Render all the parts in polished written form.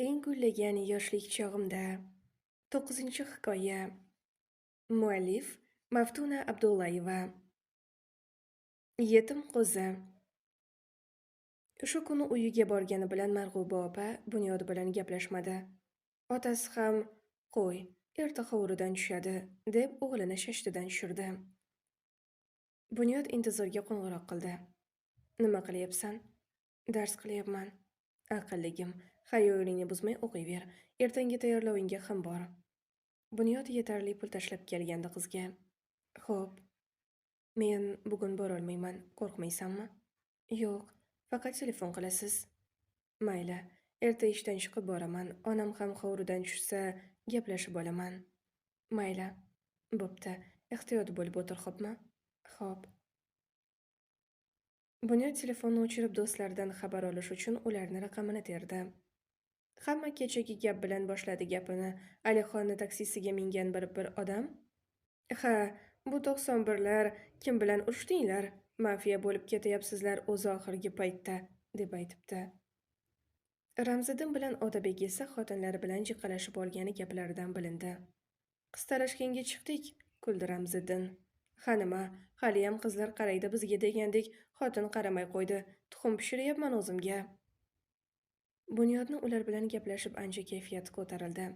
Eng gullagan yoshlik chog'imda. 9-hikoya. Muallif Maftuna Abdullayeva. Yetim qo'zi. Shu kuni uyiga borgani bilan Marg'uba opa Bunyod bilan gaplashmadi. Otasi ham "Qo'y, erta hovuridan tushadi" deb o'g'lini shashtidan tushirdi. Bunyod Intizorga qo'ng'iroq qildi. "Nima qilyapsan?" "Dars qilyapman." "Aqlligim, xayolingni buzmay o'qiyver. Ertangi tayyorlovingga ham bor." Bunyod yetarli pul tashlab kelgandi qizga. "Xo'p, men bugun borolmayman. Qo'rqmaysanmi?" "Yo'q, faqat telefon qilasiz." "Mayli, erta ishdan chiqib boraman. Onam ham hovuridan tushsa, gaplashib olaman." "Mayli. Bo'pti, ehtiyot bo'lib o'tir, xo'pmi?" "Xo'p." Bunyod telefonni o'chirib do'stlaridan xabar olish uchun ularni raqamini terdi. Hamma kechagi gap bilan boshladi gapini. Alixonni taksisiga mingan bir odam: "Ha, bu 91lar kim bilan urushdinglar? Mafiya bo'lib ketyapsizlar o'zi oxirgi paytda", deb aytibdi. Ramziddin bilan Otabek esa xotinlari bilan jiqalashib olgani gaplaridan bilindi. "Qistalashganga chiqdik", kuldi Ramziddin. "Ha nima, haliyam qizlar qaraydi bizga degandek, xotin qaramay qo'ydi. Tuxum pishiryapman o'zimga." Bunyodni ular bilan gaplashib ancha kayfiyati ko'tarildi.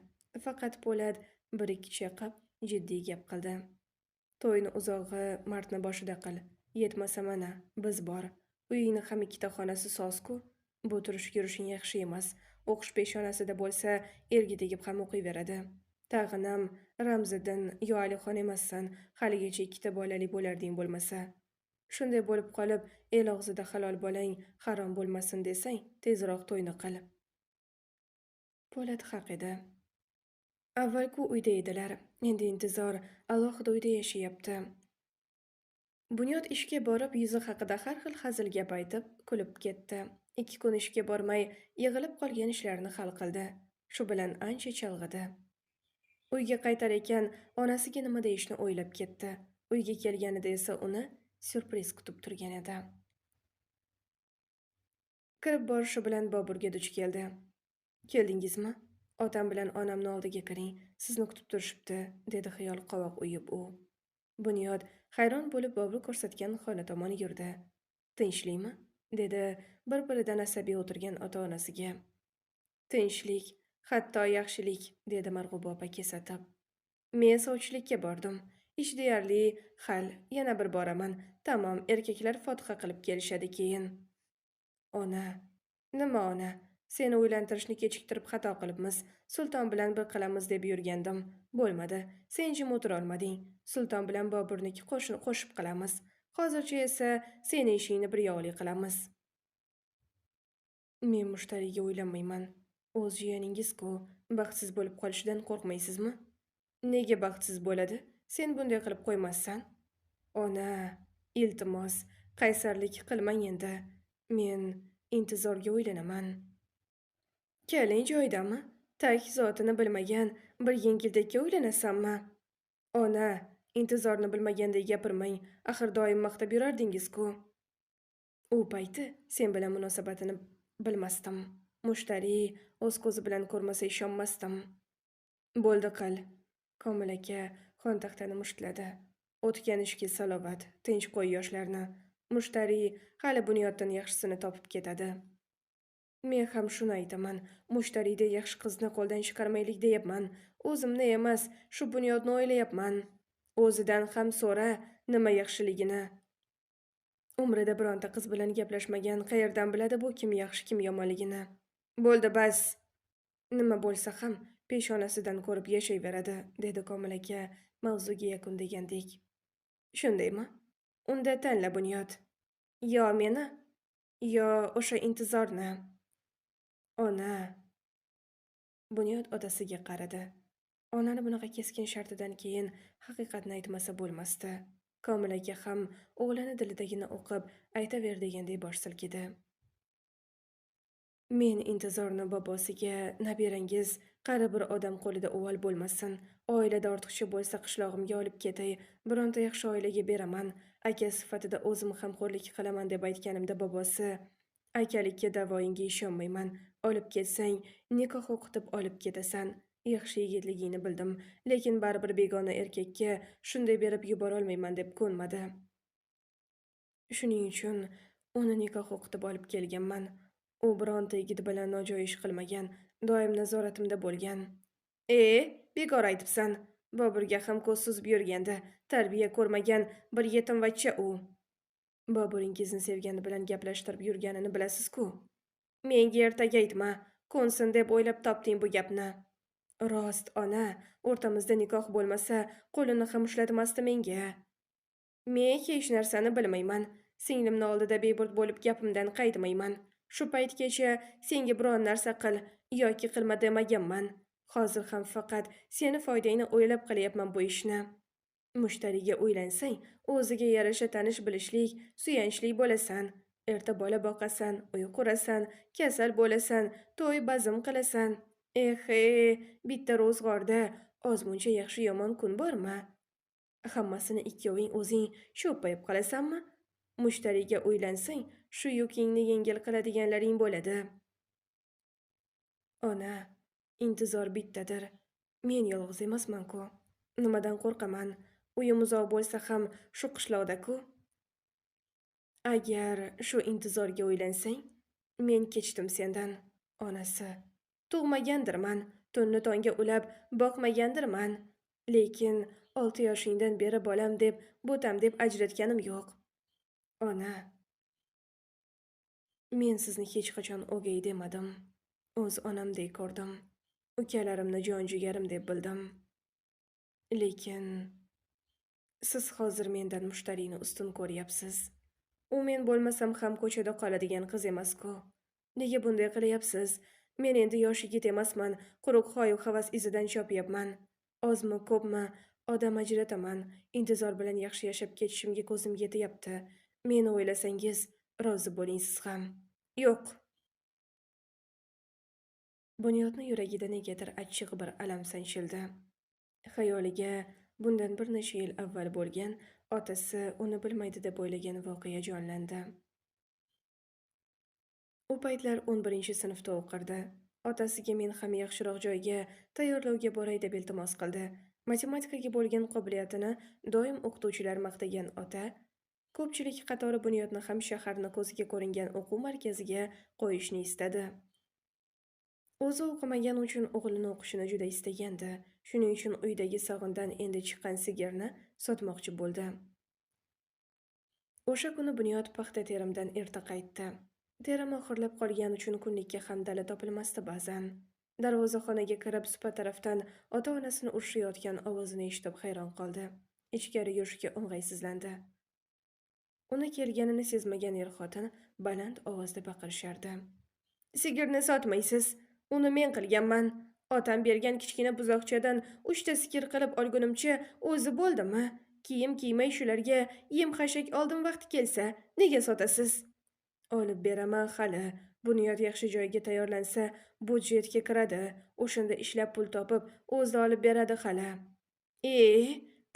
Faqat Po'lat bir-ikki chayqab jiddiy gap qildi. "To'yni uzog'i martni boshida qil. Yetmasa mana, biz bor. Uyingni ham ikkita xonasi soz-ku. Bu turish-yurishing yaxshi emas. O'qish peshonasida bo'lsa, erga tegib ham o'qiyveradi. Tag'inam Ramziddin yo Alixon emassan, haligacha ikkita bolali bo'larding bo'lmasa. Shunday bo'lib qolib, el og'zida halol bolang harom bo'lmasin desang, tezroq to'yni qil." Po'lat haq edi. Avvalku uyda edilar, endi Intizor alohida uyda yashayapti. Bunyod ishga borib, yuzi haqida har xil hazil gap aytib, kulib ketdi. 2 kun ishga bormay, yig'ilib qolgan ishlarini hal qildi. Shu bilan ancha chalg'idi. Uyga qaytar ekan, onasiga nima deyishni o'ylab ketdi. Uyga kelganida esa uni syurpriz kutib turgan edi. Kirib borishi bilan Boburga duch keldi. "Keldingizmi? Otam bilan onamni oldiga kiring, sizni kutib turishibdi", dedi xiyol qovoq uyib u. Bunyod hayron bo'lib Bobur ko'rsatgan xona tomon yurdi. "Tinchlikmi?" dedi bir-biridan asabiy o'tirgan ota-onasiga. "Tinchlik, hatto yaxshilik", dedi Marg'uba opa kesatib. "Men sovchilikka bordim. Ish deyarli hal, yana bir boraman. Tamom, erkaklar fotiha qilib kelishadi keyin." "Ona, nima ona? Seni uylantirishni kechiktirib xato qilibmiz. Sulton bilan bir qilamiz deb yurgandim. Bo'lmadi. Sen jim o'tirolmading. Sulton bilan Boburniki qo'shib qilamiz. Hozircha esa seni ishingni bir yo'li qilamiz." "Men mushtariga o'ylanmayman. O'z jiyaningiz-ku, baxtsiz bo'lib qolishidan qo'rqmaysizmi?" "Nega baxtsiz bo'ladi? Sen bunday qilib qo'ymassan." "Ona, iltimos, qaysarlik qilmang endi. Men Intizorga o'ylanaman." "Kallang joyidami? Tag zotini bilmagan bir yengildekka o'ylanasanmi?" "Ona, Intizorni bilmagandek gapirmang. Axir doim maqtab yurardingiz-ku." "U payti sen bilan munosabatini bilmasdim. Mushtari o'z ko'zi bilan ko'rmasa ishonmasdim." "Bo'ldi qil." Komil aka xontaxtani mushtladi. "O'tgan ishga salovat, tinch qo'y yoshlarni. Mushtari hali Bunyoddan yaxshisini topib ketadi." "Men ham shuni aytaman. Mushtariyda yaxshi qizni qo'ldan chiqarmaylik deyapman. O'zimni emas, shu Bunyodni o'ylayapman. O'zidan ham so'ra nima yaxshiligini. Umrida bironta qiz bilan gaplashmagan, qayerdan biladi bu kim yaxshi, kim yomonligini?" "Bo'ldi, bas. Nima bo'lsa ham peshonasidan ko'rib yashayveradi", dedi Komil aka mavzuga yakun degandek. "Shundaymi? Unda tanla Bunyod. Yo meni, yo o'sha Intizorni." "Ona." Bunyod otasiga qaradi. Onani bunaqa keskin shartidan keyin haqiqatni aytmasa bo'lmasdi. Komil aka ham o'g'lini dilidagini o'qib, aytaver degandek bosh silkidi. "Men Intizorni bobosiga nabirangiz qari bir odam qo'lida o'g'il bo'lmasin. Oilada ortiqcha bo'lsa qishlog'imga olib ketay, bironta yaxshi oilaga beraman. Aka sifatida o'zim ham xo'rlik qilaman" deb aytganimda bobosi: "Akalikka da'voyingga ishonmayman. Olib ketsang, nikoh o'qitib olib ketasan. Yaxshi yigitligingni bildim, lekin baribir begona erkakka shunday berib yubora olmayman deb ko'nmadi. Shuning uchun uni nikoh o'qitib olib kelganman. U bironta yigit bilan nojo'ya ish qilmagan, doim nazoratimda bo'lgan. E, bekor aytibsan. Boburga ham ko'z suzib yurganda, tarbiya ko'rmagan bir yetimvachcha u. Boburingizni sevgani bilan gaplashtirib yurganini bilasiz-ku. Menga ertaga aytma, ko'nsin deb o'ylab topding bu gapni. Rost, ona, o'rtamizda nikoh bo'lmasa, qo'lini ham ushlatmasdi menga. Men hech narsani bilmayman. Singlimni oldida beburd bo'lib gapimdan qaytmayman. Shu paytgacha senga biron narsa qil yoki qilma demaganman. Hozir ham faqat seni foydangni o'ylab qilyapman bu ishni. Mushtariga uylansang, o'ziga yarasha tanish bilishlik, suyanchli bo'lasan. Erta bola boqasan, uy qurasan, kasal bo'lasan, to'y bazm qilasan. Bitta ro'zg'orda ozmuncha yaxshi yomon kun bormi? Hammasini ikkoving o'zing sho'ppayib qolasanmi? Mushtariga uylansang, shu yukingni yengil qiladiganlaring bo'ladi. Ona, intizor bittadir. Men yolg'iz emasman-ku. Nimadan qo'rqaman? Uyim uzoq bo'lsa ham shu qishloqda-ku. Agar shu intizorga uylansang, men kechdim sendan, onasi. Tug'magandirman, tunni tonga ulab boqmagandirman. Lekin 6 yoshingdan beri bolam deb, bo'tam deb ajratganim yo'q. Ona, men sizni hech qachon o'gay demadim. O'z onamdek ko'rdim. Ukalarimni jon-jigarim deb bildim. Lekin siz hozir mendan mushtariyni ustun ko'ryapsiz. U men bo'lmasam ham ko'chada qoladigan qiz emas-ku. Nega bunday qilyapsiz? Men endi yosh yigit emasman, quruq xoyu havas izidan chopyapman. Ozmi, ko'pmi, odam ajrataman. Intizor bilan yaxshi yashab ketishimga ko'zim yetyapti. Meni o'ylasangiz, rozi bo'ling siz ham. Yo'q. Bunyodni yuragida negadir achchiq bir alam sanchildi. Xayoliga bundan bir necha yil avval bo'lgan, otasi uni bilmaydi deb o'ylagan voqea jonlandi. U paytlar 11-sinfda o'qirdi. Otasiga men ham yaxshiroq joyga tayyorlovga boray deb iltimos qildi. Matematikaga bo'lgan qobiliyatini doim o'qituvchilar maqtagan ota ko'pchilik qatori Bunyodni ham shaharni ko'ziga ko'ringan o'quv markaziga qo'yishni istadi. O'zi o'qimagan uchun o'g'lini o'qishini juda istagandi. Shuning uchun uydagi sog'indan endi chiqqan sigirni sotmoqchi bo'ldi. O'sha kuni Bunyod paxta terimdan erta qaytdi. Terim oxirlab qolgani uchun kunlikka ham dala topilmasdi ba'zan. Darvozaxonaga kirib supa tarafdan ota-onasini urishayotgan ovozini eshitib hayron qoldi. Ichkari yurishga o'ng'aysizlandi. Uni kelganini sezmagan er-xotin baland ovozda baqirishardi. Sigirni sotmaysiz. Uni men qilganman. Otam bergan kichkina buzoqchadan 3 ta sigir qilib olgunimcha o'zi bo'ldimi? Kiyim kiymay shularga yem-xashak oldim vaqti kelsa, nega sotasiz? Olib beraman hali. Bunyod yaxshi joyga tayyorlansa, budjetga kiradi. O'shanda ishlab pul topib, o'zi olib beradi hali.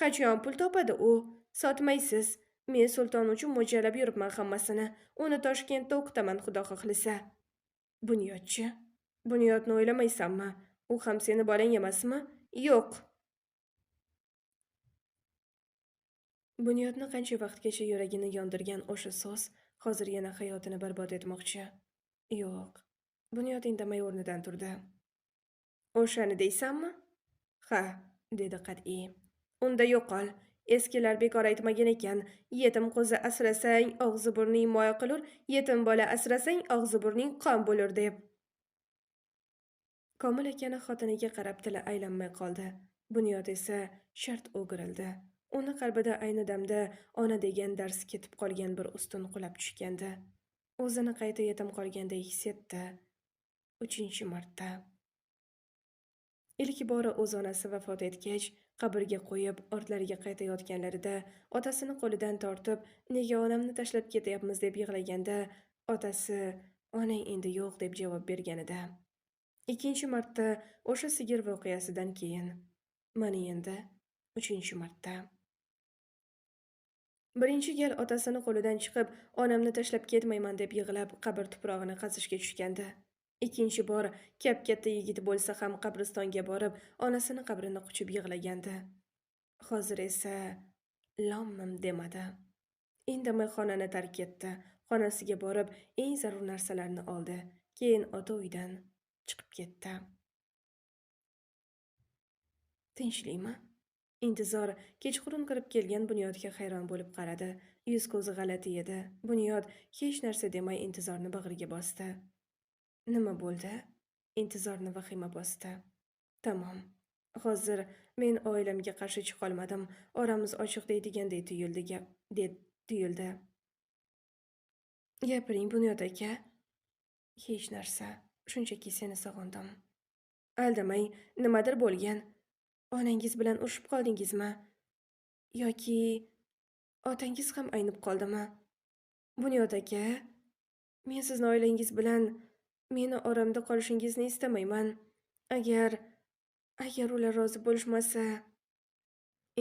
Qachon pul topadi u? Sotmaysiz. Men sulton uchun mo'ljallab yuribman hammasini. Uni Toshkentda o'qitaman, xudo xohlasa. Bunyodchi? Bunyodni o'ylamaysanmi? U ham seni bolang emasmi? Yo'q. Bunyodni qancha vaqtgacha yuragini yondirgan o'sha so'z hozir yana hayotini barbod etmoqchi. Yo'q. Bunyod indamay o'rnidan turdi. O'shani deysanmi? Ha, dedi qat'iy. Unda yo'qol. Eskilar bekor aytmagan ekan, yetim qo'zi asrasang, og'zi burning moy qilur, yetim bola asrasang, og'zi burning qon bo'lur deb. Komil akani xotiniga qarab tili aylanmay qoldi. Bunyod esa shart o'girildi. Uni qalbida ayni damda ona degan dars ketib qolgan bir ustun qulab tushgandi. O'zini qayta yetim qolganday his etdi. 3-marta. Ilk bora o'z onasi vafot etgach, qabrga qo'yib, ortlariga qaytayotganlarida otasini qo'lidan tortib, nega onamni tashlab ketyapmiz deb yig'laganda, otasi onang endi yo'q deb javob berganida. 2-marta o'sha sigir voqeasidan keyin. Mana endi 3-marta. Birinchi gal otasini qo'lidan chiqib, onamni tashlab ketmayman deb yig'lab, qabr tuprog'ini qazishga tushgandi. Ikkinchi bor kap-katta yigit bo'lsa ham qabristonga borib, onasini qabrini quchib yig'lagandi. Hozir esa lom-mim demadi. Indamay xonani tark etdi. Xonasiga borib, eng zarur narsalarni oldi. Keyin ota uydan chiqib ketdi. Tinchlikmi? Intizor kechqurun kirib kelgan Bunyodga hayron bo'lib qaradi. Yuz-ko'zi g'alati edi. Bunyod hech narsa demay Intizorni bag'riga bosdi. Nima bo'ldi? Intizorni vahima bosdi. Tamom. Hozir men oilamga qarshi chiqolmadim. Oramiz ochiq deydigandek tuyuldi. Gapiring Bunyod aka. Hech narsa. Shunchaki seni sog'indim. Aldamang, nimadir bo'lgan. Onangiz bilan urushib qoldingizmi? Yoki otangiz ham aynib qoldimi? Bunyod aka, men sizni oilangiz bilan meni oramda qolishingizni istamayman. Agar ular rozi bo'lishmasa,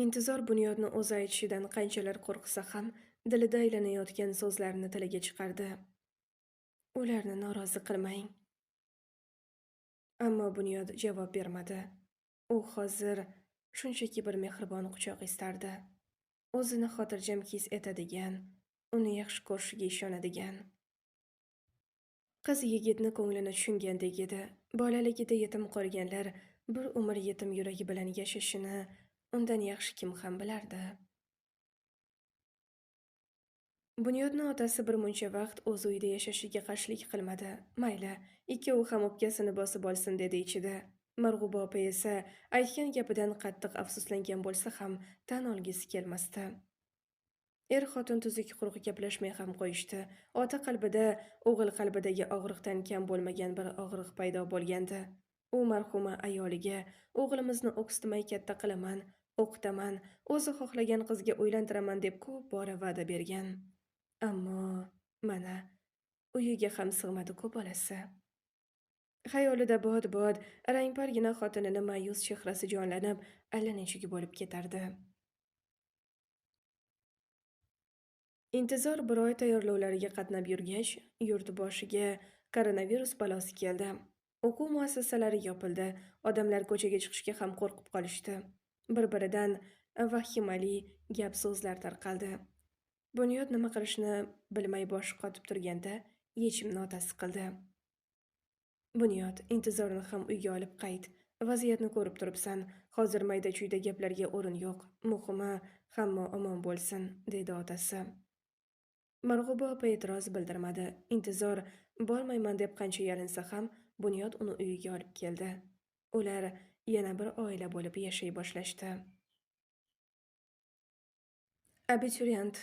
Intizor Bunyodni o'zi aytishidan qanchalar qo'rqsa ham, dilida aylanayotgan so'zlarni tiliga chiqardi. Ularni norozi qilmang. Ammo Bunyod javob bermadi. U hozir shunchaki bir mehribon quchoq istardi. O'zini xotirjam his etadigan, uni yaxshi ko'rishiga ishonadigan. Qiz yigitni ko'nglini tushungandek edi. Bolaligida yetim qolganlar bir umr yetim yuragi bilan yashashini undan yaxshi kim ham bilardi. Bunyodni otasi bir muncha vaqt o'z uyida yashashiga qarshilik qilmadi. Mayli, ikkovi ham o'pkasini bosib olsin dedi ichida. Marg'uba opa esa aytgan gapidan qattiq afsuslangan bo'lsa ham tan olgisi kelmasdi. Er-xotin tuzuk quruq gaplashmay ham qo'yishdi. Ota qalbida o'g'il qalbidagi og'riqdan kam bo'lmagan bir og'riq paydo bo'lgandi. U marhuma ayoliga o'g'limizni o'qitmay katta qilaman, o'qitaman, o'zi xohlagan qizga uylantiraman deb ko'p bora va'da bergan. Ammo mana uyiga ham sig'madi-ku bolasi. Xayolida bod-bod rangpargina xotinini ma'yus chehrasi jonlanib, allanechuk bo'lib ketardi. Intizor bir oy tayyorlovlariga qatnab yurgach, yurt boshiga koronavirus balosi keldi. O'quv muassasalari yopildi. Odamlar ko'chaga chiqishga ham qo'rqib qolishdi. Bir-biridan vahimali gap-so'zlar tarqaldi. Bunyod nima qilishni bilmay boshi qotib turganda, yechimni otasi qildi. Bunyod, Intizorni ham uyga olib qayt. Vaziyatni ko'rib turibsan. Hozir mayda-chuyda gaplarga o'rin yo'q. Muhimi, hamma omon bo'lsin, dedi otasi. Marg'uba opa e'tiroz bildirmadi. Intizor bormayman deb qancha yalinsa ham, Bunyod uni uyiga olib keldi. Ular yana bir oila bo'lib yashay boshlashdi. Abituriyent.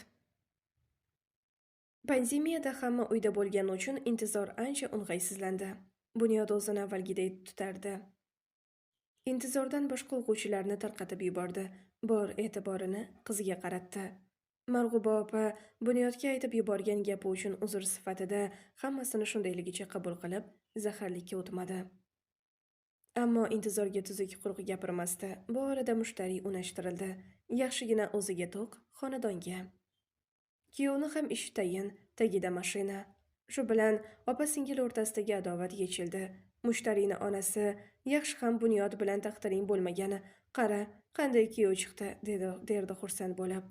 Pandemiyada hamma uyda bo'lgani uchun Intizor ancha o'ng'aysizlandi. Bunyod o'zini avvalgidek tutardi. Intizordan boshqa o'quvchilarni tarqatib yubordi. Bor e'tiborini qiziga qaratdi. Marg'uba opa Bunyodga aytib yuborgan gapi uchun uzr sifatida hammasini shundayligicha qabul qilib, zaharlikka o'tmadi. Ammo Intizorga tuzuk quruq gapirmasdi. Bu orada mushtariy unashtirildi. Yaxshigina o'ziga to'q xonadonga. Kuyovni ham ishi tayin, tagida mashina. Shu bilan opa-singil o'rtasidagi adovat yechildi. Mushtariyni onasi, yaxshi ham Bunyod bilan taqdiring bo'lmagani, qara, qanday kuyov chiqdi, derdi xursand bo'lib.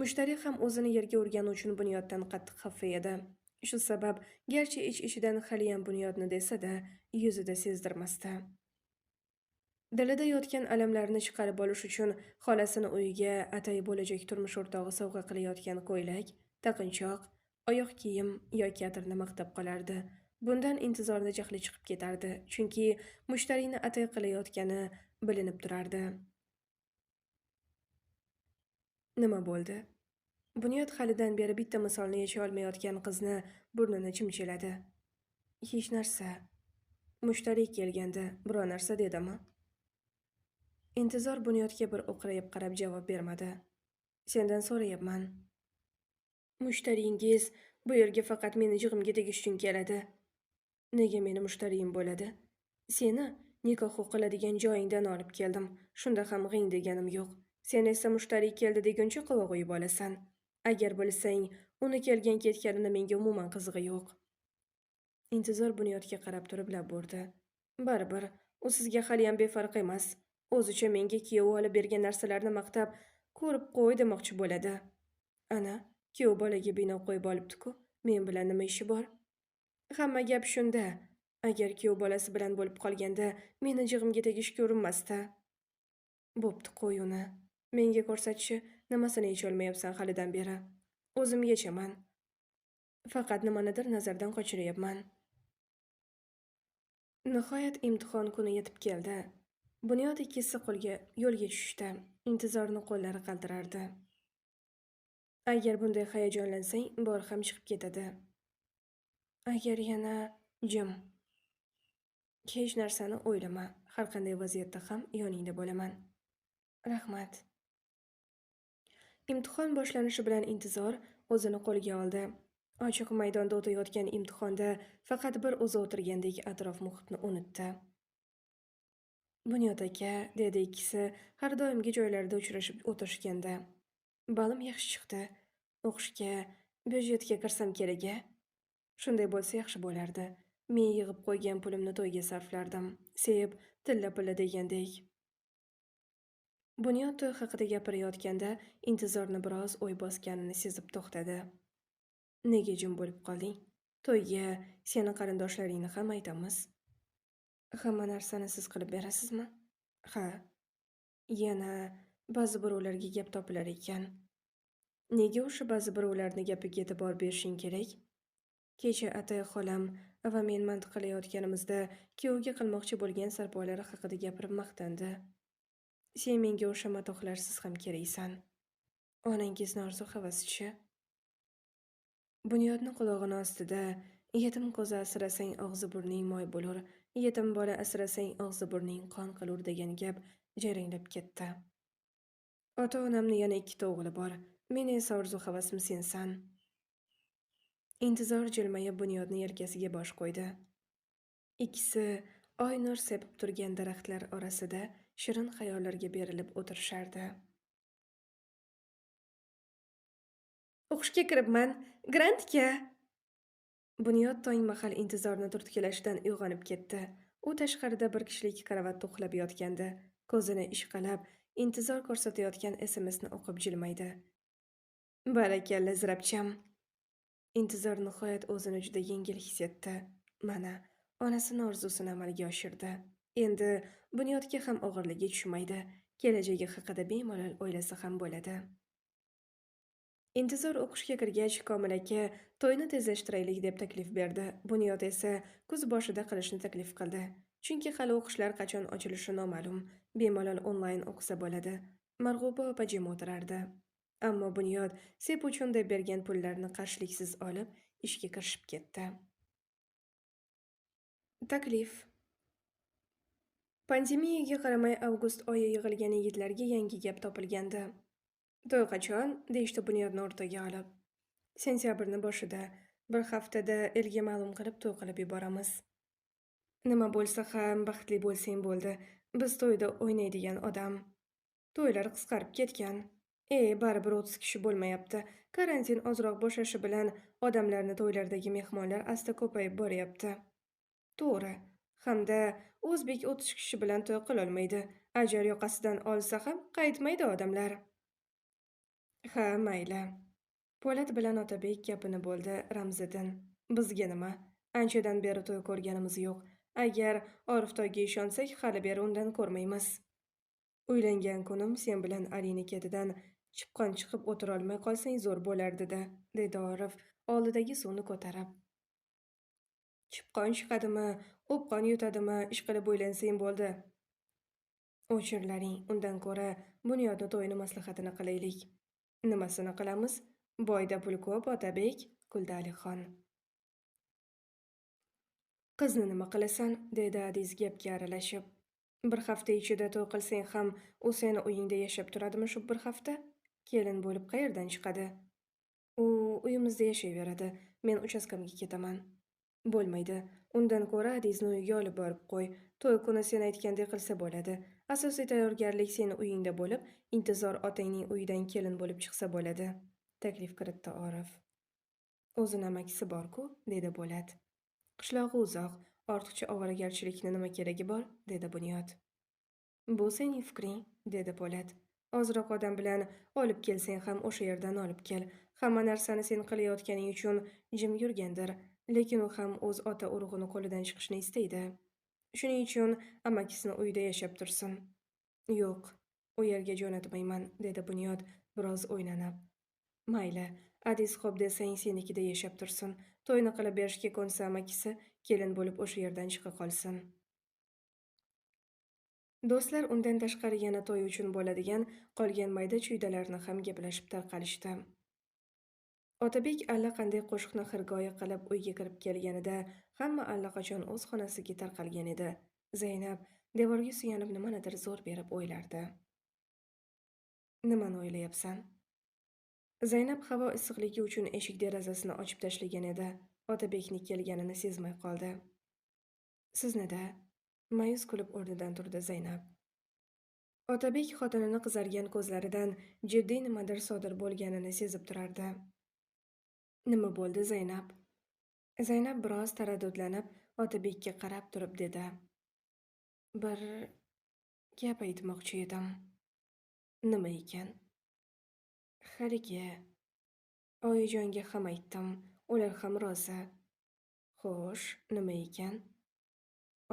Mushtariy ham o'zini yerga urgani uchun Bunyoddan qattiq xafa edi. Shu sabab, garchi ich-ichidan haliyam Bunyodni desa-da, yuzida sezdirmasdi. Dilida yotgan alamlarni chiqarib olish uchun xolasini uyiga atay bo'lajak turmush o'rtog'i sovg'a qilayotgan ko'ylak, taqinchoq, oyoq kiyim yoki atirni maqtab qolardi. Bundan Intizorni jahli chiqib ketardi, chunki mushtariyni atay qilayotgani bilinib turardi. Nima bo'ldi? Bunyod halidan beri bitta misolni yecha olmayotgan qizni burnini chimchiladi. Hech narsa. Mushtariy kelganda biror narsa dedimi? Intizor Bunyodga bir o'qrayib qarab javob bermadi. Sendan so'rayapman. Mushtaringiz bu yerga faqat meni jig'imga tegish uchun keladi. Nega meni mushtariyim bo'ladi? Seni nikoh qiladigan joyingdan olib keldim. Shunda ham g'ing deganim yo'q. Sen esa mushtariy keldi deguncha qovoq uyib olasan. Agar bilsang, uni kelgan ketganini menga umuman qizig'i yo'q. Intizor Bunyodga qarab turib lab bo'ldi. Baribir, u sizga haliyam befarq emas. O'zicha menga kuyov olib bergan narsalarni maqtab, ko'rib qo'y demoqchi bo'ladi. Ana, kuyov bolaga bino qo'yib olibdi-ku, men bilan nima ishi bor? Hamma gap shunda. Agar kuyov bolasi bilan bo'lib qolganda, meni jig'imga tegishga urinmasda. Bo'pti, qo'y uni. Menga ko'rsatchi, nimasini yecholmayapsan halidan beri. O'zim yechaman. Faqat nimanidir nazardan qochiryapman. Nihoyat imtihon kuni yetib keldi. Bunyod ikkisi yo'lga tushishdi. Intizorni qo'llari qaltirardi. Agar bunday hayajonlansang, bor ham chiqib ketadi. Agar yana jim. Hech narsani o'ylama. Har qanday vaziyatda ham yoningda bo'laman. Rahmat. Imtihon boshlanishi bilan Intizor o'zini qo'lga oldi. Ochiq maydonda o'tayotgan imtihonda faqat bir o'zi o'tirgandek atrof muhitni unutdi. Bunyod aka, dedi ikkisi har doimgi joylarida uchrashib o'tirishganda. Balim yaxshi chiqdi. O'qishga, byudjetga kirsam kerak-a? Shunday bo'lsa yaxshi bo'lardi. Men yig'ib qo'ygan pulimni to'yga sarflardim. Sevib, tilla-pilla degandek. Bunyod to'y haqida gapirayotganda Intizorni biroz o'y bosganini sezib to'xtadi. Nega jim bo'lib qolding? To'yga seni qarindoshlaringni ham aytamiz. Hamma narsani siz qilib berasizmi? Ha. Yana ba'zi birovlarga gap topilar ekan. Nega o'sha ba'zi birovlarning gapiga e'tibor berishing kerak? Kecha Atay xolam va men mantiqlayotganimizda kuyovga qilmoqchi bo'lgan sarbolari haqida gapirib maqtandi. Sen menga o'sha matohlarsiz ham keraksan. Onangizni orzu-havasichi? Bunyodni qulog'ini ostida yetim ko'zi asrasang og'zi burning moy bo'lur, yetim bola asrasang og'zi burning qon qilur degan gap jaranglab ketdi. Ota-onamni yana 2 o'g'li bor. Men esa orzu-havasim sensan. Intizor jilmayib Bunyodni yelkasiga bosh qo'ydi. Ikkisi oy nur sepib turgan daraxtlar orasida shirin xayollarga berilib o'tirishardi. O'qishga kiribman, grantga. Bunyod tong mahal Intizorni turtkilashidan uyg'onib ketdi. U tashqarida bir kishilik karavotda uxlab yotgandi. Ko'zini ishqalab, Intizor ko'rsatayotgan SMSni o'qib jilmaydi. Barakalla zirabcham. Intizor nihoyat o'zini juda yengil his etdi. Mana, onasini orzusini amalga oshirdi. Endi Bunyodga ham og'irligi tushmaydi. Kelajagi haqida bemalol o'ylasa ham bo'ladi. Intizor o'qishga kirgach, Komil aka to'yni tezlashtiraylik deb taklif berdi. Bunyod esa kuz boshida qilishni taklif qildi. Chunki hali o'qishlar qachon ochilishi noma'lum. Bemalol onlayn o'qisa bo'ladi. Marg'uba opa jim o'tirardi. Ammo Bunyod sep uchun deb bergan pullarni qarshiliksiz olib, ishga kirishib ketdi. Taklif. Pandemiyaga qaramay avgust oyi yig'ilgan yigitlarga yangi gap topilgandi. To'y qachon? Deyishdi Bunyodni o'rtaga olib. Sentyabrning boshida, bir haftada elga ma'lum qilib to'y qilib yuboramiz. Nima bo'lsa ham baxtli bo'lsang bo'ldi. Biz to'yda o'ynaydigan odam. To'ylar qisqarib ketgan. Baribir 30 kishi bo'lmayapti. Karantin ozroq bo'shashi bilan odamlarni to'ylardagi mehmonlar asta ko'payib boryapti. To'g'ri. Hamda o'zbek 30 kishi bilan to'y qilolmaydi. Ajar yoqasidan olsa ham qaytmaydi odamlar. Ha, mayli. Po'lat bilan Otabek gapini bo'ldi Ramziddin. Bizga nima? Anchadan beri to'y ko'rganimiz yo'q. Agar Oriftoyga ishonsak, hali beri undan ko'rmaymiz. Uylangan kunim sen bilan Alini ketidan chipqon chiqib o'tira olmay qolsang zo'r bo'lardi-da, dedi Orif oldidagi suvni ko'tarib. Chipqon chiqadimi, o'pqon yutadimi, ish qilib o'ylansang bo'ldi. O'chirlaring, undan ko'ra Bunyodni to'yini maslahatini qilaylik. Nimasini qilamiz? Boyda pul ko'p, Otabek, kuldi Alixon. Qizni nima qilasan? Dedi Adiz gapga aralashib. Bir hafta ichida to'y qilsang ham u seni uyingda yashab turadimi shu bir hafta? Kelin bo'lib qayerdan chiqadi? U uyimizda yashayveradi. Men uchastkamga ketaman. Bo'lmaydi. Undan ko'ra Adizni uyiga olib borib qo'y. To'y kuni sen aytgandek qilsa bo'ladi. Asosiy tayyorgarlik seni uyingda bo'lib, Intizor otangning uyidan kelin bo'lib chiqsa bo'ladi. Taklif kiritdi Orif. O'zini amakisi bor-ku, dedi Bo'lat. Qishlog'i uzoq, ortiqcha ovoragarchilikni nima keragi bor, dedi Bunyod. Bu sening fikring, dedi Po'lat. Ozroq odam bilan olib kelsang ham o'sha yerdan olib kel. Hamma narsani sen qilayotganing uchun jim yurgandir, lekin u ham o'z ota urug'ini qo'lidan chiqishni istaydi. Shuning uchun amakisini uyida yashab tursin. Yo'q, u yerga jo'natmayman, dedi Bunyod biroz o'ylanib. Mayli, Adis xo'p desang senikida yashab tursin. To'yni qilib berishga ko'nsa amakisi, kelin bo'lib o'sha yerdan chiqa qolsin. Do'stlar undan tashqari yana to'y uchun bo'ladigan qolgan mayda-chuydalarni ham gaplashib tarqalishdi. Otabek allaqanday qo'shiqni xirgoyi qilib uyga kirib kelganida hamma allaqachon o'z xonasiga tarqalgan edi. Zaynab devorga suyanib nimanidir zo'r berib o'ylardi. Nimani o'ylayapsan? Zaynab havo issiqligi uchun eshik derazasini ochib tashlagan edi. Otabekning kelganini sezmay qoldi. Sizni-da, ma'yus kulib o'rnidan turdi Zaynab. Otabek xotinini qizargan ko'zlaridan jiddiy nimadir sodir bo'lganini sezib turardi. Nima bo'ldi, Zaynab? Zaynab biroz taraddudlanib Otabekka qarab turib dedi. Bir gap aytmoqchi edim. Nima ekan? Haligi oyijonga ham aytdim, ular ham rozi. Xo'sh, nima ekan?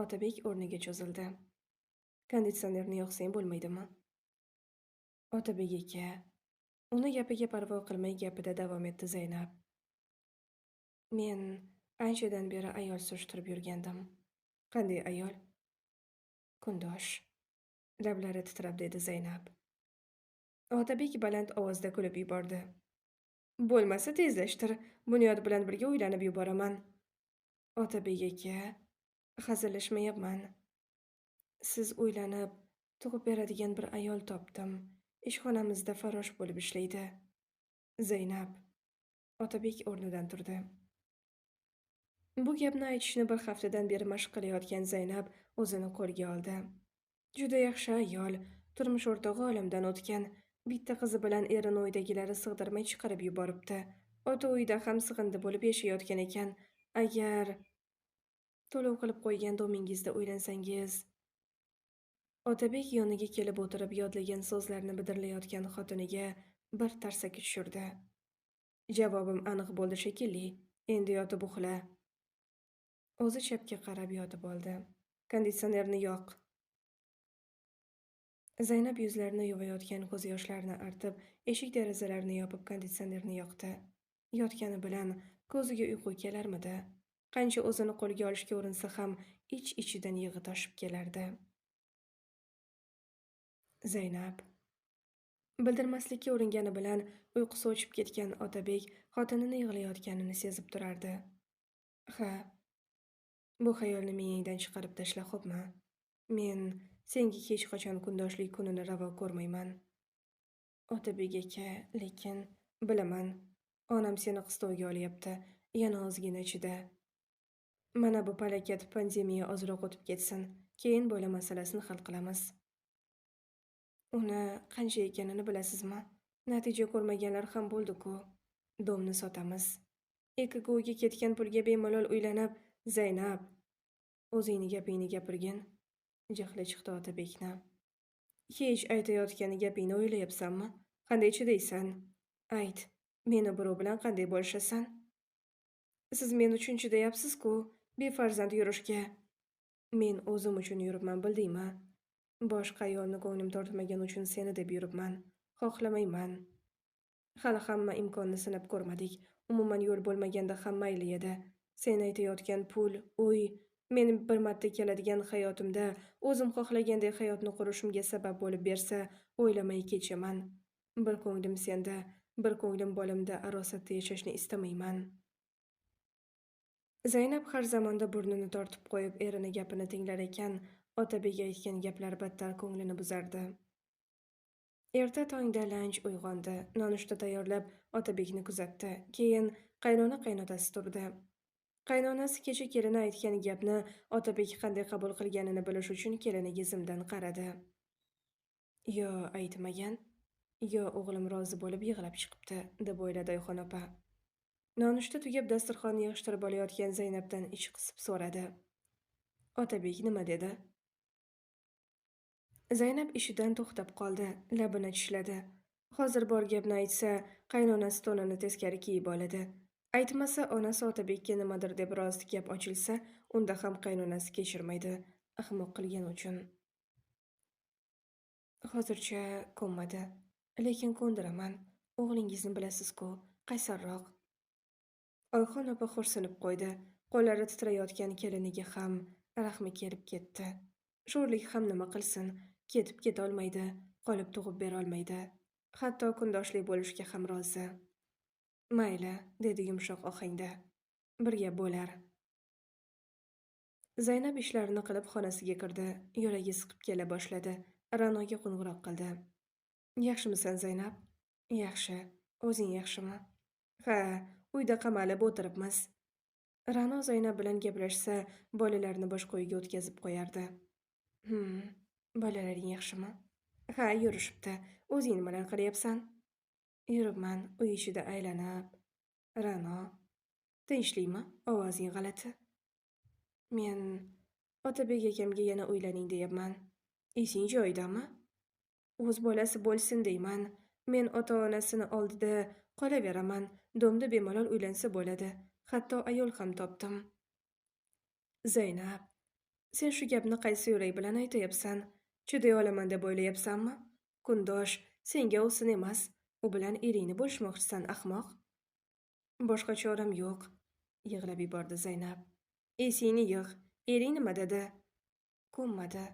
Otabek o'rniga cho'zildi. Konditsionerni yoqsang bo'lmaydimi? Otabek aka, uni gapiga parvo qilmay gapida davom etdi Zaynab. Men anchadan beri ayol surishtirib yurgandim. Qanday ayol? Kundosh. Lablari titrab dedi Zaynab. Otabek baland ovozda kulib yubordi. Bo'lmasa tezlashtir, Bunyod bilan birga uylanib yuboraman. Otabek aka, hazillashmayapman. Siz uylanib, tug'ib beradigan bir ayol topdim. Ishxonamizda farosh bo'lib ishlaydi. Zaynab. Otabek o'rnidan turdi. Bu gapni aytishni bir haftadan beri mashq qilayotgan Zaynab o'zini qo'lga oldi. Juda yaxshi ayol, turmush o'rtog'i olamdan o'tgan, bitta qizi bilan erini uydagilari sig'dirmay chiqarib yuboribdi. Ota uyda ham sig'indi bo'lib yashayotgan ekan. Agar to'lov qilib qo'ygan domingizda uylansangiz. Otabek yoniga kelib o'tirib yodlagan so'zlarni bidirlayotgan xotiniga bir tarsaki tushirdi. Javobim aniq bo'ldi shekilli. Endi yotib uxla. O'zi chapga qarab yotib oldi. Konditsionerni yoq. Zaynab yuzlarini yuvayotgan ko'z yoshlarini artib, eshik derazalarini yopib konditsionerni yoqdi. Yotgani bilan ko'ziga uyqu kelarmidi? Qancha o'zini qo'lga olishga urinsa ham ich-ichidan yig'i toshib kelardi. Zaynab. Bildirmaslikka uringani bilan uyqusi o'chib ketgan Otabek xotinini yig'layotganini sezib turardi. Ha, bu xayolni miyangdan chiqarib tashla, xo'pmi? Men senga hech qachon kundoshlik kunini ravo ko'rmayman. Otabek aka, lekin bilaman, onam seni qistovga olyapti, yana ozgina ichida. Mana bu palakat pandemiya ozroq o'tib ketsin, keyin bola masalasini hal qilamiz. Uni qancha ekanini bilasizmi? Natija ko'rmaganlar ham bo'ldi-ku. Domni sotamiz. Ekiguga ketgan pulga bemalol uylanib, Zaynab, o'zingni gapingni gapirgin. Jahli chiqdi Otabekni. Hech aytayotgan gapingni o'ylayapsanmi? Qanday chidaysan? Ayt, meni birov bilan qanday bo'lishasan? Siz men uchun chidayapsiz-ku, befarzand yurishga. Men o'zim uchun yuribman, bildingmi? Boshqa ayolni ko'nglim tortmagan uchun seni deb yuribman. Xohlamayman. Hali hamma imkonni sinab ko'rmadik. Umuman yo'l bo'lmaganda ham mayli edi. Sen aytayotgan pul, uy, men bir marta keladigan hayotimda o'zim xohlaganday hayotni qurishimga sabab bo'lib bersa, o'ylamay kechaman. Bir ko'nglim senda, bir ko'nglim bolamda arosatda yashashni istamayman. Zaynab har zamonda burnini tortib qo'yib erini gapini tinglar ekan, Otabek aytgan gaplar battar ko'nglini buzardi. Erta tongda lanj uyg'ondi. Nonushta tayyorlab Otabekni kuzatdi. Keyin qaynona-qaynotasi turdi. Qaynonasi kecha kelini aytgan gapni Otabek qanday qabul qilganini bilish uchun keliniga zimdan qaradi. Yo aytmagan, yo o'g'lim rozi bo'lib yig'lab chiqibdi, deb o'yladi Oyxon opa. Nonushta tugab dasturxonni yig'ishtirib olayotgan Zaynabdan ich qisib so'radi. Otabek nima dedi? Zaynab ishidan to'xtab qoldi, labini tishladi. Hozir bor gapni aytsa, qaynonasi to'nini teskari kiyib oladi. Aytmasa, onasi Otabekka nimadir deb rost gap ochilsa, unda ham qaynonasi kechirmaydi, ahmoq qilgani uchun. Hozircha ko'nmadi, lekin ko'ndiraman. O'g'lingizni bilasiz-ku, qaysarroq. Oyxon opa xo'rsinib qo'ydi. Qo'llari titrayotgan keliniga ham rahmi kelib ketdi. Sho'rlik ham nima qilsin, ketib ketolmaydi, qolib tug'ib berolmaydi. Hatto kundoshlik bo'lishga ham rozi. Mayli, dedi yumshoq ohangda. Birga bo'lar. Zaynab ishlarini qilib xonasiga kirdi. Yuragi siqib kela boshladi. Ra'noga qo'ng'iroq qildi. Yaxshimisan, Zaynab? Yaxshi. O'zing yaxshimi? Ha, uyda qamalib o'tiribmiz. Ra'no Zaynab bilan gaplashsa, bolalarni boshqa uyga o'tkazib qo'yardi. Bolalaring yaxshimi? Ha, yurishibdi. O'zing nimalar qilyapsan? Yuribman, uy ichida aylanib. Ra'no, tinchlikmi? Ovozing g'alati. Men Otabek akamga yana uylaning deyapman. Esing joyidami? O'z bolasi bo'lsin deyman. Men ota-onasini oldida qolaveraman. Domda bemalol uylansa bo'ladi. Hatto ayol ham topdim. Zaynab, sen shu gapni qaysi yurak bilan aytayapsan? Chiday olaman deb o'ylayapsanmi? Kundosh, senga o'sin emas. U bilan eringni bo'lishmoqchisan, ahmoq. Boshqa choram yo'q, yig'lab yubordi Zaynab. Esingni yig'. Ering nima dedi? Ko'nmadi.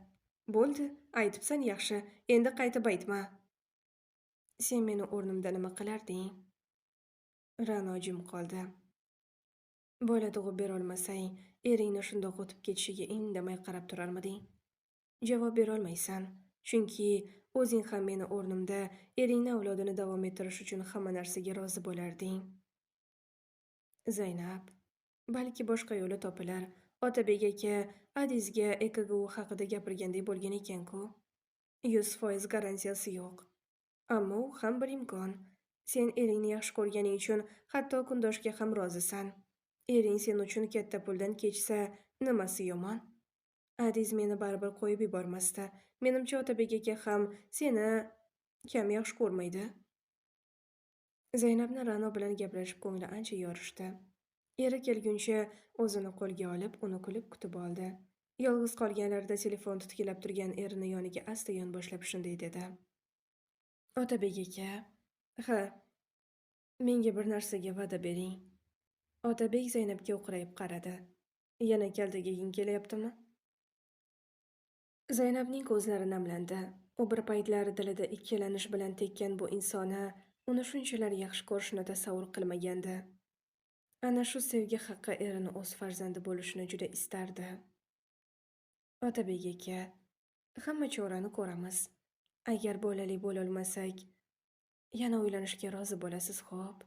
Bo'ldi, aytibsan yaxshi. Endi qaytib aytma. Sen meni o'rnimda nima qilarding? Ra'no jim qoldi. Bola tug'ib berolmasang, eringni shundoq o'tib ketishiga indamay qarab turarmiding? Javob berolmaysan, chunki o'zing ham meni o'rnimda eringni avlodini davom ettirish uchun hamma narsaga rozi bo'larding. Zaynab, balki boshqa yo'li topilar. Otabek aka Adizga EKGU haqida gapirgandek bo'lgan ekan-ku. 100% garantiyasi yo'q. Ammo u ham bir imkon. Sen eringni yaxshi ko'rganing uchun hatto kundoshga ham rozisan. Ering sen uchun katta puldan kechsa, nimasi yomon? Adiz meni baribir qo'yib yubormasdi. Menimcha Otabek aka ham seni kam yaxshi ko'rmaydi. Zaynabni Ra'no bilan gaplashib ko'ngli ancha yorishdi. Eri kelguncha o'zini qo'lga olib, uni kulib kutib oldi. Yolg'iz qolganlarida telefon tutkilab turgan erini yoniga asta yonboshlab shunday dedi. Otabek aka, ha, menga bir narsaga va'da bering. Otabek Zaynabga o'qrayib qaradi. Yana kaltaging kelyaptimi? Zaynabning ko'zlari namlandi. U bir paytlar dilida ikkilanish bilan tekkan bu insoni uni shunchalar yaxshi ko'rishni tasavvur qilmagandi. Ana shu sevgi haqqi erini o'z farzandi bo'lishini juda istardi. Otabek aka, hamma chorani ko'ramiz. Agar bolali bo'lolmasak, yana uylanishga rozi bo'lasiz, xo'p?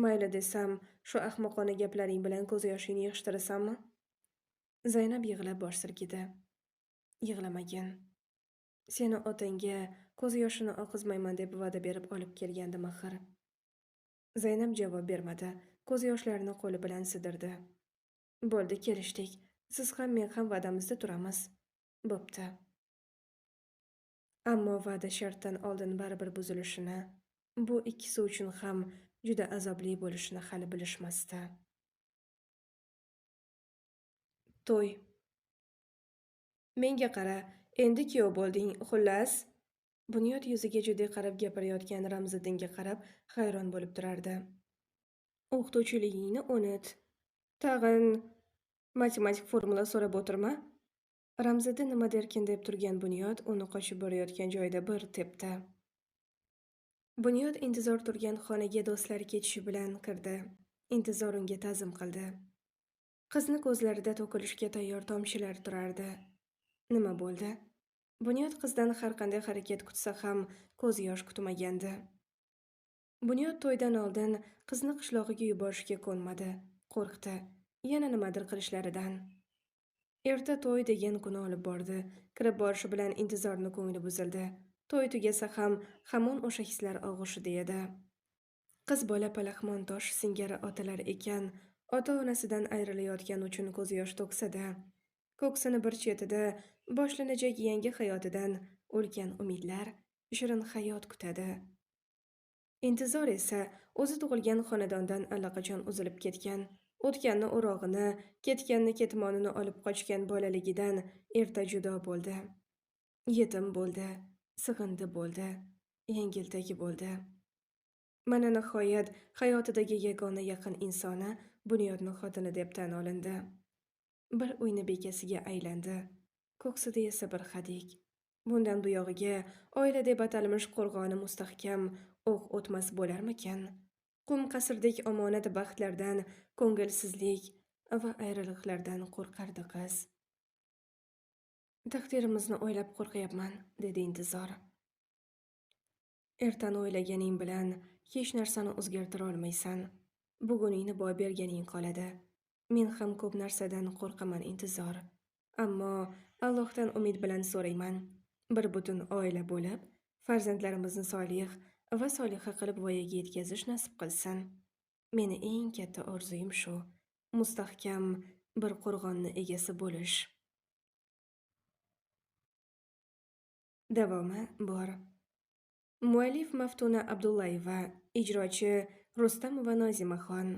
Mayli desam, shu ahmoqona gaplaring bilan ko'z yoshingni yig'ishtirasanmi? Zaynab yig'lab bosh silkidi. Yig'lamagin. Seni otangga ko'z yoshini oqizmayman deb va'da berib olib kelgandim axir. Zaynab javob bermadi. Ko'z yoshlarini qo'li bilan sidirdi. Bo'ldi, kelishdik. Siz ham men ham va'damizda turamiz. Bo'pti. Ammo va'da shartdan oldin baribir buzilishini, bu ikkisi uchun ham juda azobli bo'lishini hali bilishmasdi. To'y. Menga qara, endi kuyov bo'lding, xullas. Bunyod yuziga jiddiy qarab gapirayotgan Ramziddinga qarab hayron bo'lib turardi. O'qituvchiligingni unut. Tag'in matematik formula so'rab o'tirma. Ramziddin nima derkin deb turgan Bunyod uni qochib borayotgan joyida bir tepdi. Bunyod intizor turgan xonaga do'stlari ketishi bilan kirdi. Intizor unga ta'zim qildi. Qizni ko'zlarida to'kilishga tayyor tomchilar turardi. Nima bo'ldi? Bunyod qizdan har qanday harakat kutsa ham ko'z yosh kutmagandi. Bunyod to'ydan oldin qizni qishlog'iga yuborishga ko'nmadi. Qo'rqdi. Yana nimadir qilishlaridan. Erta to'y degan kuni olib bordi. Kirib borishi bilan intizorni ko'ngli buzildi. To'y tugasa ham hamon o'sha hislar og'ushida edi. Qiz bola palaxmon tosh singari otalar ekan, ota-onasidan ayrilayotgani uchun ko'zi yosh to'ksada, ko'ksini bir chetida boshlanajak yangi hayotidan ulkan umidlar, shirin hayot kutadi. Intizor esa o'zi tug'ilgan xonadondan allaqachon uzilib ketgan, o'tganni o'rog'ini, ketganni ketmonini olib qochgan bolaligidan erta judo bo'ldi. Yetim bo'ldi, sig'indi bo'ldi, yengiltaki bo'ldi. Mana nihoyat hayotidagi yagona yaqin insoni Bunyodni xotini deb tan olindi. Bir uyni bekasiga aylandi. Ko'ksida esa bir hadik. Bundan buyog'iga oila deb atalmish qo'rg'oni mustahkam o'q o'tmas bo'larmikan? Qum qasrdek omonat baxtlardan, ko'ngilsizlik va ayriliqlardan qo'rqardi qiz. Taqdirimizni o'ylab qo'rqyapman, dedi intizor. Ertani o'ylaganing bilan hech narsani o'zgartira olmaysan. Buguningni boy berganing qoladi. Men ham ko'p narsadan qo'rqaman intizor. Ammo Allohdan umid bilan so'rayman. Bir butun oila bo'lib, farzandlarimizni solih va soliha qilib voyaga yetkazish nasib qilsin. Meni eng katta orzuyim shu. Mustahkam bir qo'rg'onni egasi bo'lish. Davomi bor. Muallif Maftuna Abdullayeva, ijrochi Rustamova Nozimaxon.